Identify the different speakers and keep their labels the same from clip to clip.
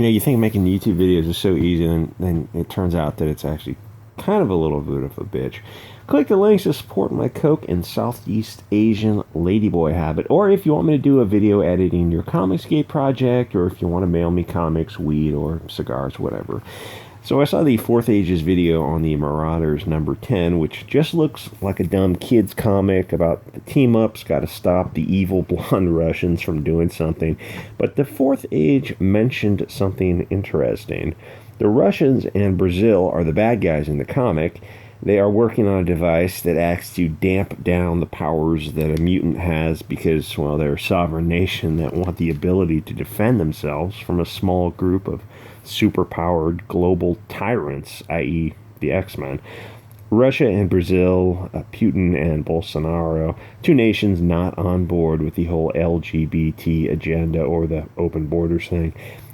Speaker 1: You think making YouTube videos is so easy, and then it turns out that it's actually kind of a little bit of a bitch. Click the links to support my Coke and Southeast Asian ladyboy habit, or if you want me to do a video editing your Comicsgate project, or if you want to mail me comics, weed, or cigars, whatever. So I saw the Fourth Ages video on the Marauders number 10, which just looks like a dumb kid's comic about the team-ups got to stop the evil blonde Russians from doing something. But the Fourth Age mentioned something interesting. The Russians and Brazil are the bad guys in the comic. They are working on a device that acts to damp down the powers that a mutant has because, well, they're a sovereign nation that want the ability to defend themselves from a small group of superpowered global tyrants, i.e. the X-Men. Russia and Brazil, Putin and Bolsonaro, two nations not on board with the whole LGBT agenda or the open borders thing.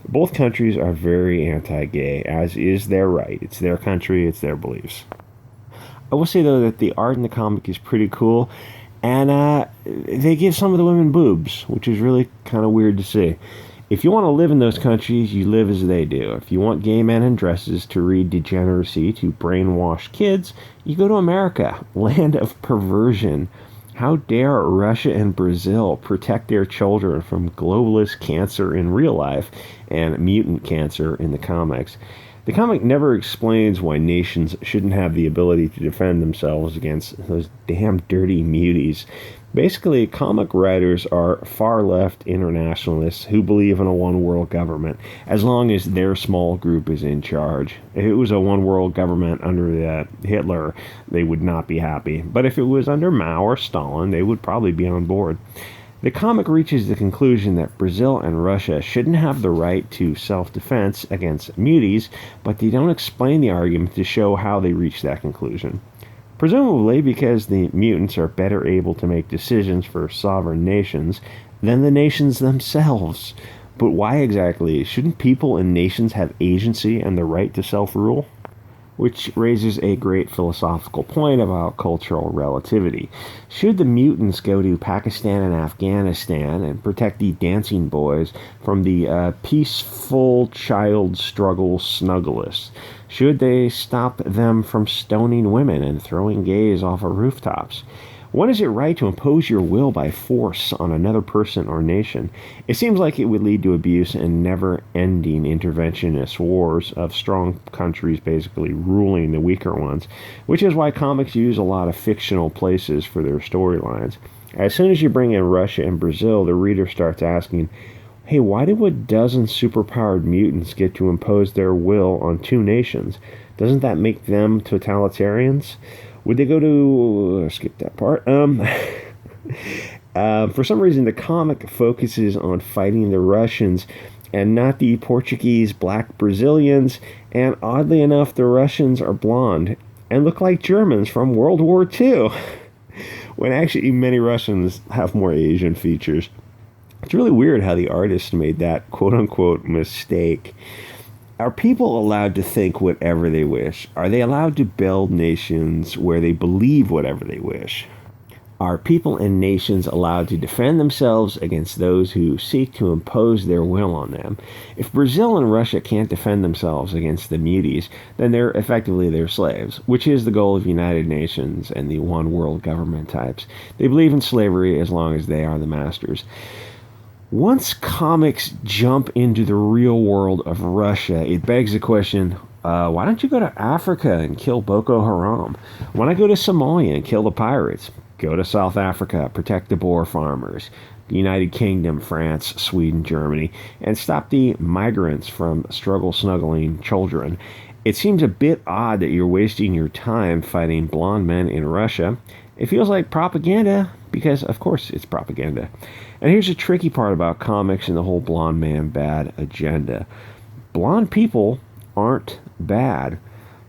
Speaker 1: Both countries are very anti-gay, as is their right. It's their country, it's their beliefs. I will say, though, that the art in the comic is pretty cool, and they give some of the women boobs, which is really kind of weird to see. If you want to live in those countries, you live as they do. If you want gay men in dresses to read degeneracy to brainwash kids, you go to America, land of perversion. How dare Russia and Brazil protect their children from globalist cancer in real life and mutant cancer in the comics? The comic never explains why nations shouldn't have the ability to defend themselves against those damn dirty muties. Basically, comic writers are far-left internationalists who believe in a one-world government, as long as their small group is in charge. If it was a one-world government under Hitler, they would not be happy. But if it was under Mao or Stalin, they would probably be on board. The comic reaches the conclusion that Brazil and Russia shouldn't have the right to self-defense against muties, but they don't explain the argument to show how they reach that conclusion. Presumably because the mutants are better able to make decisions for sovereign nations than the nations themselves. But why exactly? Shouldn't people and nations have agency and the right to self-rule? Which raises a great philosophical point about cultural relativity. Should the mutants go to Pakistan and Afghanistan and protect the dancing boys from the peaceful child struggle snugglists? Should they stop them from stoning women and throwing gays off of rooftops? When is it right to impose your will by force on another person or nation? It seems like it would lead to abuse and never-ending interventionist wars of strong countries basically ruling the weaker ones, which is why comics use a lot of fictional places for their storylines. As soon as you bring in Russia and Brazil, the reader starts asking, hey, why do a dozen superpowered mutants get to impose their will on two nations? Doesn't that make them totalitarians? Would they go to... skip that part. For some reason, the comic focuses on fighting the Russians and not the Portuguese black Brazilians, and oddly enough, the Russians are blonde and look like Germans from World War II, when actually many Russians have more Asian features. It's really weird how the artist made that quote-unquote mistake. Are people allowed to think whatever they wish? Are they allowed to build nations where they believe whatever they wish? Are people and nations allowed to defend themselves against those who seek to impose their will on them? If Brazil and Russia can't defend themselves against the muties, then they're effectively their slaves, which is the goal of United Nations and the one world government types. They believe in slavery as long as they are the masters. Once comics jump into the real world of Russia, it begs the question, why don't you go to Africa and kill Boko Haram? Why not go to Somalia and kill the pirates? Go to South Africa, protect the Boer farmers, the United Kingdom, France, Sweden, Germany, and stop the migrants from struggle-snuggling children. It seems a bit odd that you're wasting your time fighting blonde men in Russia. It feels like propaganda, because of course it's propaganda. And here's the tricky part about comics and the whole blonde man bad agenda. Blonde people aren't bad.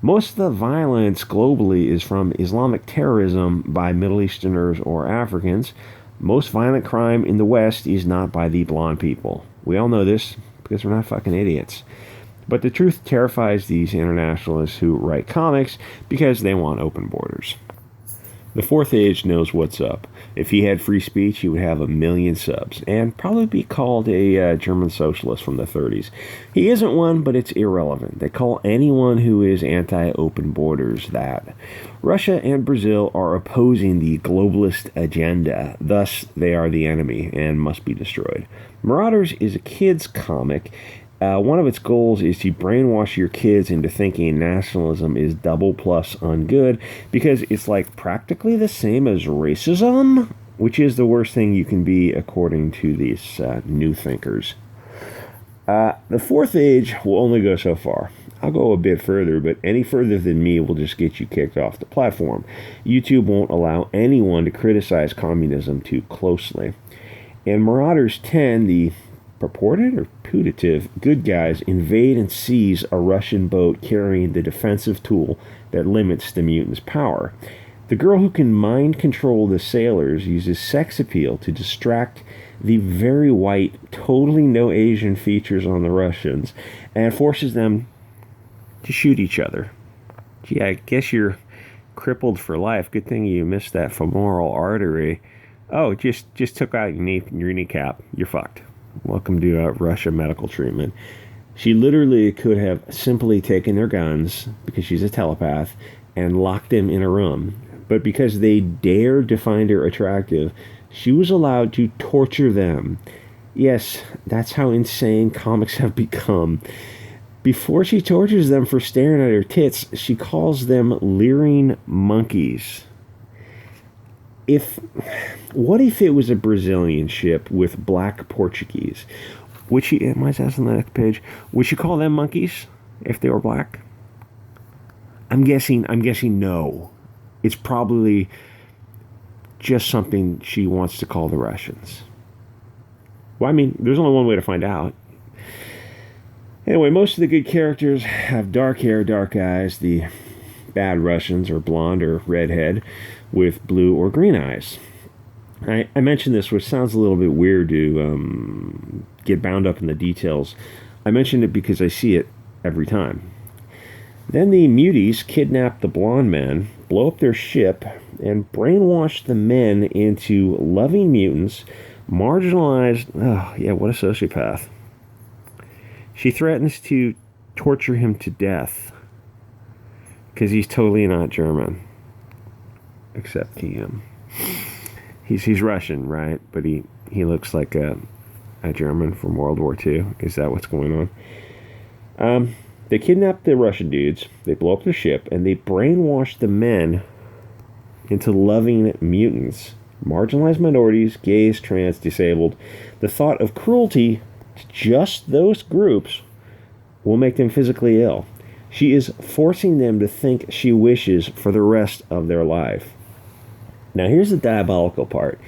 Speaker 1: Most of the violence globally is from Islamic terrorism by Middle Easterners or Africans. Most violent crime in the West is not by the blonde people. We all know this because we're not fucking idiots. But the truth terrifies these internationalists who write comics because they want open borders. The Fourth Age knows what's up. If he had free speech, he would have 1 million subs, and probably be called a German socialist from the 30s. He isn't one, but it's irrelevant. They call anyone who is anti-open borders that. Russia and Brazil are opposing the globalist agenda, thus they are the enemy and must be destroyed. Marauders is a kid's comic. One of its goals is to brainwash your kids into thinking nationalism is double plus ungood because it's like practically the same as racism, which is the worst thing you can be according to these new thinkers. The Fourth Age will only go so far. I'll go a bit further, but any further than me will just get you kicked off the platform. YouTube won't allow anyone to criticize communism too closely. In Marauders 10, the purported or putative good guys invade and seize a Russian boat carrying the defensive tool that limits the mutants' power. The girl who can mind control the sailors uses sex appeal to distract the very white, totally no Asian features on the Russians and forces them to shoot each other. Gee, I guess you're crippled for life. Good thing you missed that femoral artery. Oh, just took out your kneecap. You're fucked. Welcome to Russia medical treatment. She literally could have simply taken their guns, because she's a telepath, and locked them in a room. But because they dared to find her attractive, she was allowed to torture them. Yes, that's how insane comics have become. Before she tortures them for staring at her tits, she calls them leering monkeys. What if it was a Brazilian ship with black Portuguese? Would she, am I asking the next page, would she call them monkeys if they were black? I'm guessing no. It's probably just something she wants to call the Russians. Well, I mean, there's only one way to find out. Anyway, most of the good characters have dark hair, dark eyes. The bad Russians are blonde or redhead with blue or green eyes. I mentioned this, which sounds a little bit weird to get bound up in the details. I mentioned it because I see it every time. Then the muties kidnap the blonde men, blow up their ship, and brainwash the men into loving mutants, marginalized... Oh, yeah, what a sociopath. She threatens to torture him to death because he's totally not German. Except he's Russian, right? But he looks like a German from World War II. Is that what's going on? They kidnap the Russian dudes, they blow up their ship, and they brainwash the men into loving mutants. Marginalized minorities, gays, trans, disabled. The thought of cruelty to just those groups will make them physically ill. She is forcing them to think she wishes for the rest of their life. Now here's the diabolical part.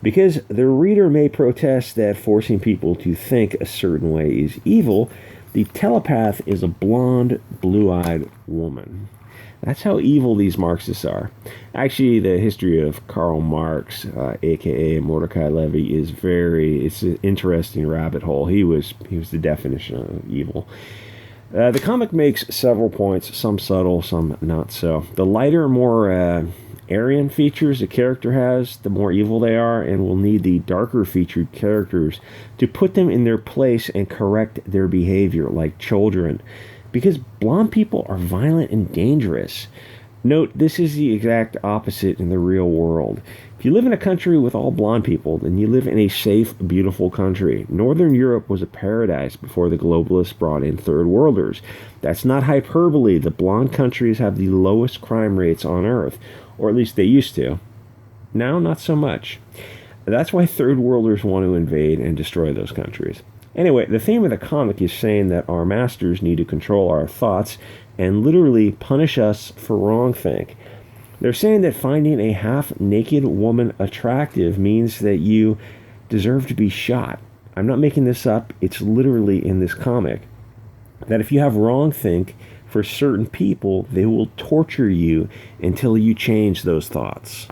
Speaker 1: Because the reader may protest that forcing people to think a certain way is evil, the telepath is a blonde, blue-eyed woman. That's how evil these Marxists are. Actually, the history of Karl Marx, a.k.a. Mordecai Levy, it's an interesting rabbit hole. He was the definition of evil. The comic makes several points, some subtle, some not so. The lighter, more Aryan features a character has, the more evil they are, and will need the darker featured characters to put them in their place and correct their behavior, like children. Because blonde people are violent and dangerous. Note, this is the exact opposite in the real world. If you live in a country with all blonde people, then you live in a safe, beautiful country. Northern Europe was a paradise before the globalists brought in third worlders. That's not hyperbole. The blonde countries have the lowest crime rates on Earth, or at least they used to. Now, not so much. That's why third worlders want to invade and destroy those countries. Anyway, the theme of the comic is saying that our masters need to control our thoughts and literally punish us for wrongthink. They're saying that finding a half-naked woman attractive means that you deserve to be shot. I'm not making this up. It's literally in this comic. That if you have wrongthink for certain people, they will torture you until you change those thoughts.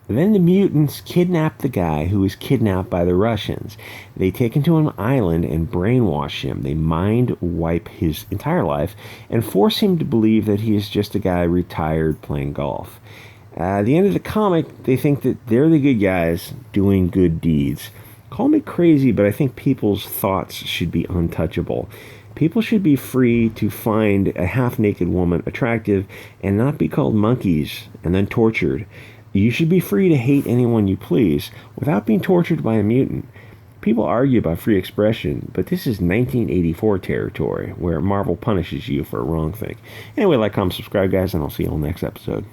Speaker 1: Then the mutants kidnap the guy who was kidnapped by the Russians. They take him to an island and brainwash him. They mind wipe his entire life and force him to believe that he is just a guy retired playing golf. At the end of the comic, they think that they're the good guys doing good deeds. Call me crazy, but I think people's thoughts should be untouchable. People should be free to find a half-naked woman attractive and not be called monkeys and then tortured. You should be free to hate anyone you please without being tortured by a mutant. People argue about free expression, but this is 1984 territory where Marvel punishes you for a wrong thing. Anyway, like, comment, subscribe, guys, and I'll see you on the next episode.